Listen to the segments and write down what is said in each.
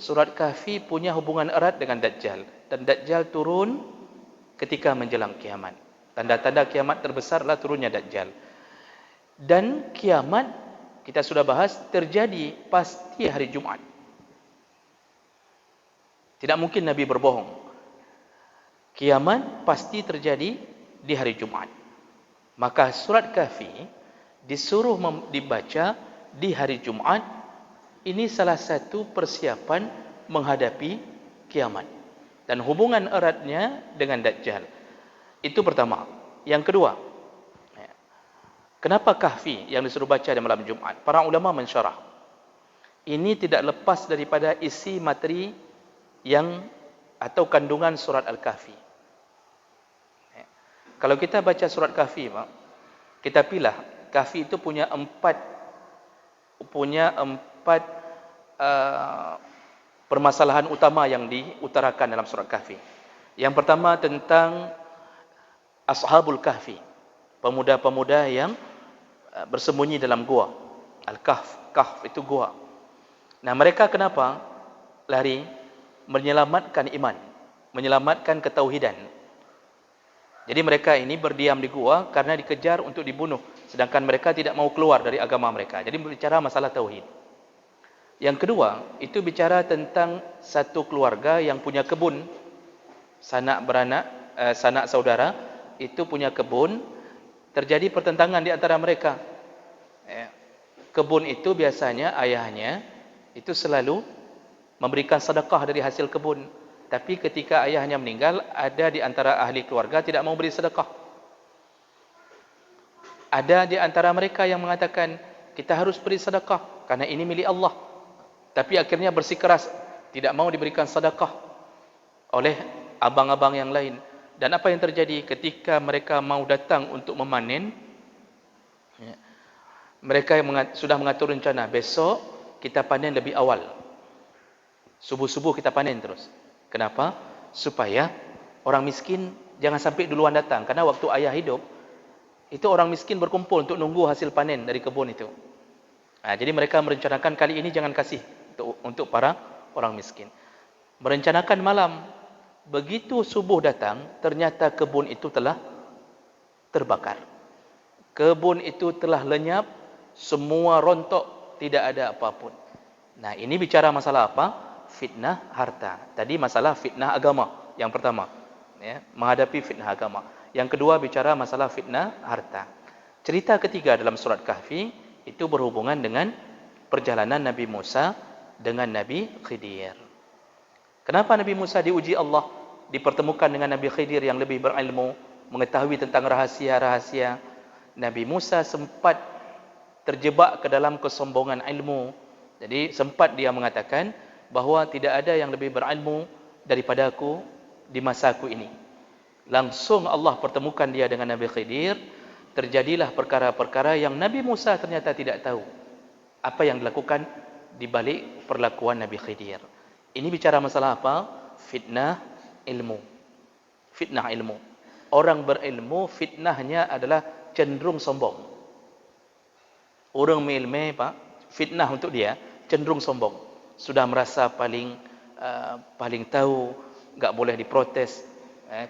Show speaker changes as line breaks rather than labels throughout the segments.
surat Kahfi punya hubungan erat dengan Dajjal. Dan Dajjal turun ketika menjelang kiamat. Tanda-tanda kiamat terbesarlah turunnya Dajjal. Dan kiamat, kita sudah bahas, terjadi pasti hari Jumaat. Tidak mungkin Nabi berbohong. Kiamat pasti terjadi di hari Jumaat. Maka surat Kahfi disuruh dibaca di hari Jumaat. Ini salah satu persiapan menghadapi kiamat. Dan hubungan eratnya dengan Dajjal. Itu pertama. Yang kedua, kenapa Kahfi yang disuruh baca di malam Jumaat? Para ulama mensyarah. Ini tidak lepas daripada isi materi atau kandungan surat Al-Kahfi. Kalau kita baca surat Kahfi, kita pilih Kahfi itu punya empat permasalahan utama yang diutarakan dalam surat Kahfi. Yang pertama tentang Ashabul Kahfi, pemuda-pemuda yang bersembunyi dalam gua. Al-Kahf, Kahf itu gua. Nah, mereka kenapa lari? Menyelamatkan iman, menyelamatkan ketauhidan. Jadi mereka ini berdiam di gua karena dikejar untuk dibunuh, sedangkan mereka tidak mau keluar dari agama mereka. Jadi bicara masalah tauhid. Yang kedua, itu bicara tentang satu keluarga yang punya kebun, sanak saudara, itu punya kebun, terjadi pertentangan di antara mereka. Kebun itu biasanya ayahnya itu selalu memberikan sedekah dari hasil kebun. Tapi ketika ayahnya meninggal, ada di antara ahli keluarga tidak mau beri sedekah. Ada di antara mereka yang mengatakan, kita harus beri sedekah karena ini milik Allah. Tapi akhirnya bersikeras tidak mau diberikan sedekah oleh abang-abang yang lain. Dan apa yang terjadi ketika mereka mau datang untuk memanen? Mereka sudah mengatur rencana, besok kita panen lebih awal. Subuh-subuh kita panen terus. Kenapa? Supaya orang miskin jangan sampai duluan datang. Karena waktu ayah hidup, itu orang miskin berkumpul untuk nunggu hasil panen dari kebun itu. Jadi mereka merencanakan kali ini jangan kasih untuk para orang miskin. Merencanakan malam. Begitu subuh datang, ternyata kebun itu telah terbakar. Kebun itu telah lenyap, semua rontok, tidak ada apapun. Nah, ini bicara masalah apa? Fitnah harta. Tadi masalah fitnah agama yang pertama, menghadapi fitnah agama. Yang kedua bicara masalah fitnah harta. Cerita ketiga dalam surat Kahfi itu berhubungan dengan perjalanan Nabi Musa dengan Nabi Khidir. Kenapa Nabi Musa diuji Allah, dipertemukan dengan Nabi Khidir yang lebih berilmu, mengetahui tentang rahasia-rahasia. Nabi Musa sempat terjebak ke dalam kesombongan ilmu. Jadi sempat dia mengatakan bahawa tidak ada yang lebih berilmu daripada aku di masa aku ini. Langsung Allah pertemukan dia dengan Nabi Khidir. Terjadilah perkara-perkara yang Nabi Musa ternyata tidak tahu apa yang dilakukan di balik perlakuan Nabi Khidir. Ini bicara masalah apa? Fitnah ilmu. Fitnah ilmu. Orang berilmu fitnahnya adalah cenderung sombong. Orang berilmu, fitnah untuk dia cenderung sombong. Sudah merasa paling tahu, enggak boleh diprotes.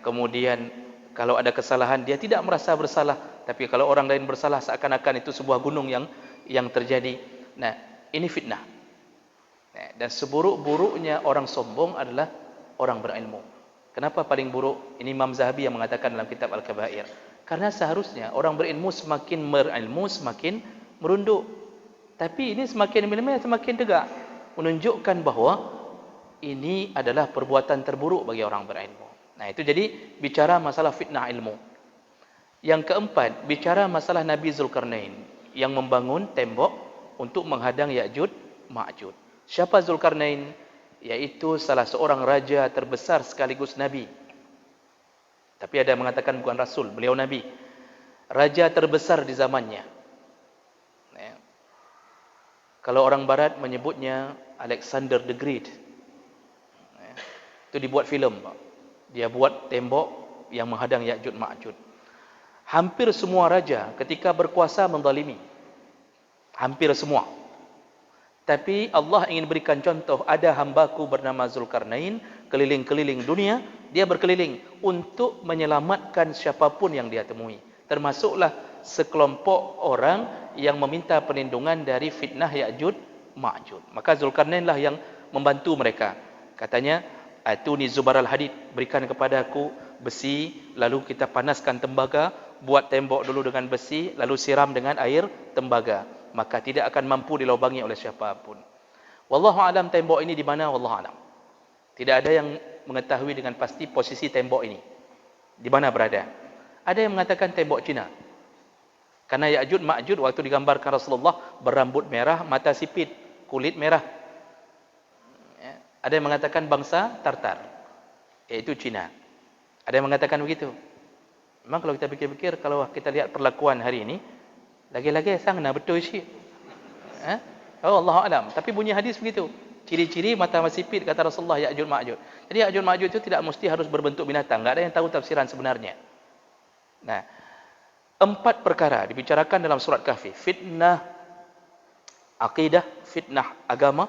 Kemudian kalau ada kesalahan dia tidak merasa bersalah, tapi kalau orang lain bersalah seakan-akan itu sebuah gunung yang terjadi. Nah, ini fitnah. Dan seburuk-buruknya orang sombong adalah orang berilmu. Kenapa paling buruk? Ini Imam Zahabi yang mengatakan dalam kitab Al-Kabair. Karena seharusnya orang berilmu semakin berilmu semakin merunduk. Tapi ini semakin berilmu semakin tegak, menunjukkan bahawa ini adalah perbuatan terburuk bagi orang berilmu. Nah, itu jadi bicara masalah fitnah ilmu. Yang keempat, bicara masalah Nabi Zulkarnain yang membangun tembok untuk menghadang Ya'juj Ma'juj. Siapa Zulkarnain? Yaitu salah seorang raja terbesar sekaligus Nabi. Tapi ada yang mengatakan bukan Rasul, beliau Nabi. Raja terbesar di zamannya. Kalau orang barat menyebutnya Alexander the Great. Itu dibuat filem, Pak. Dia buat tembok yang menghadang Ya'juj Ma'juj. Hampir semua raja ketika berkuasa menzalimi. Hampir semua. Tapi Allah ingin berikan contoh, ada hambaku bernama Zulkarnain, keliling-keliling dunia, dia berkeliling untuk menyelamatkan siapapun yang dia temui. Termasuklah sekelompok orang yang meminta perlindungan dari fitnah Ya'jud Ma'jud. Maka Zulkarnain lah yang membantu mereka. Katanya, atuni zubaral hadid, berikan kepada aku besi, lalu kita panaskan tembaga, buat tembok dulu dengan besi, lalu siram dengan air tembaga. Maka tidak akan mampu dilobangi oleh siapapun. Wallahu alam tembok ini di mana, wallahu alam. Tidak ada yang mengetahui dengan pasti posisi tembok ini di mana berada. Ada yang mengatakan tembok Cina. Karena Ya'jud Ma'jud waktu digambarkan Rasulullah berambut merah, mata sipit, kulit merah. Ada yang mengatakan bangsa Tartar, iaitu Cina. Ada yang mengatakan begitu. Memang kalau kita pikir-pikir, kalau kita lihat perlakuan hari ini, lagi-lagi sangat betul sih. Oh, Allah alam. Tapi bunyi hadis begitu. Ciri-ciri mata sipit kata Rasulullah Ya'jud Ma'jud. Jadi Ya'jud Ma'jud itu tidak mesti harus berbentuk binatang. Tak ada yang tahu tafsiran sebenarnya. Nah, 4 perkara dibicarakan dalam surat Kahfi. Fitnah akidah, fitnah agama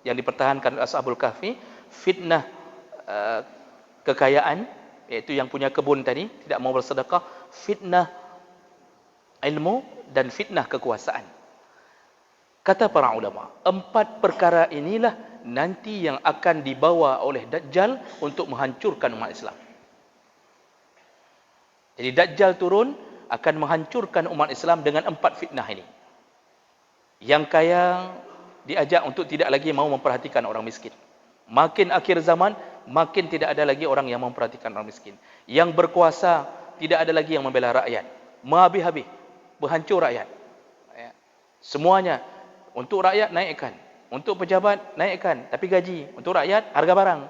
yang dipertahankan oleh Ashabul Kahfi, fitnah kekayaan, iaitu yang punya kebun tadi tidak mau bersedekah, fitnah ilmu, dan fitnah kekuasaan. Kata para ulama, 4 perkara inilah nanti yang akan dibawa oleh Dajjal untuk menghancurkan umat Islam. Jadi Dajjal turun akan menghancurkan umat Islam dengan 4 fitnah ini. Yang kaya diajak untuk tidak lagi mau memperhatikan orang miskin. Makin akhir zaman, makin tidak ada lagi orang yang memperhatikan orang miskin. Yang berkuasa, tidak ada lagi yang membela rakyat. Menghabis-habis, berhancur rakyat. Semuanya untuk rakyat naikkan, untuk pejabat naikkan, tapi gaji. Untuk rakyat harga barang.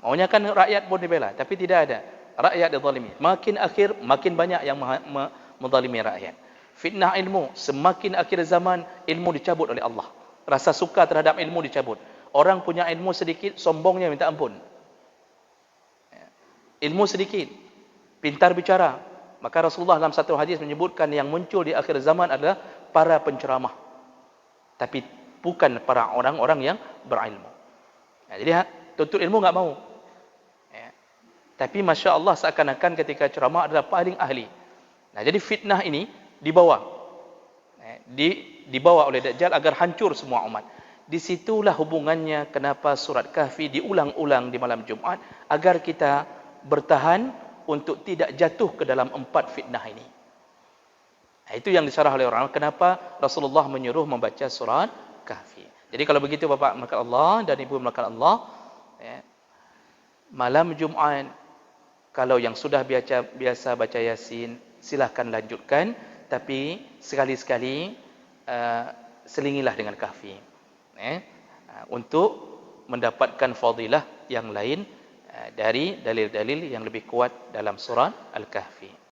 Maunya kan rakyat pun dibela, tapi tidak ada. Rakyat dizalimi. Makin akhir, makin banyak yang menzalimi rakyat. Fitnah ilmu, semakin akhir zaman ilmu dicabut oleh Allah. Rasa suka terhadap ilmu dicabut. Orang punya ilmu sedikit, sombongnya minta ampun. Ilmu sedikit, pintar bicara. Maka Rasulullah dalam satu hadis menyebutkan yang muncul di akhir zaman adalah para penceramah. Tapi bukan para orang-orang yang berilmu. Jadi tuntut ilmu enggak mau. Tapi Masya Allah seakan-akan ketika ceramah adalah paling ahli. Nah, jadi fitnah ini dibawa. Dibawa oleh Dajjal agar hancur semua umat. Disitulah hubungannya kenapa surat Kahfi diulang-ulang di malam Jumaat. Agar kita bertahan untuk tidak jatuh ke dalam 4 fitnah ini. Nah, itu yang disyarah oleh orang. Kenapa Rasulullah menyuruh membaca surat Kahfi. Jadi kalau begitu Bapak melakukan Allah dan Ibu melakukan Allah, malam Jumaat, kalau yang sudah biasa baca Yasin, silahkan lanjutkan. Tapi sekali-sekali selingilah dengan Kahfi. Untuk mendapatkan fadilah yang lain dari dalil-dalil yang lebih kuat dalam surah Al-Kahfi.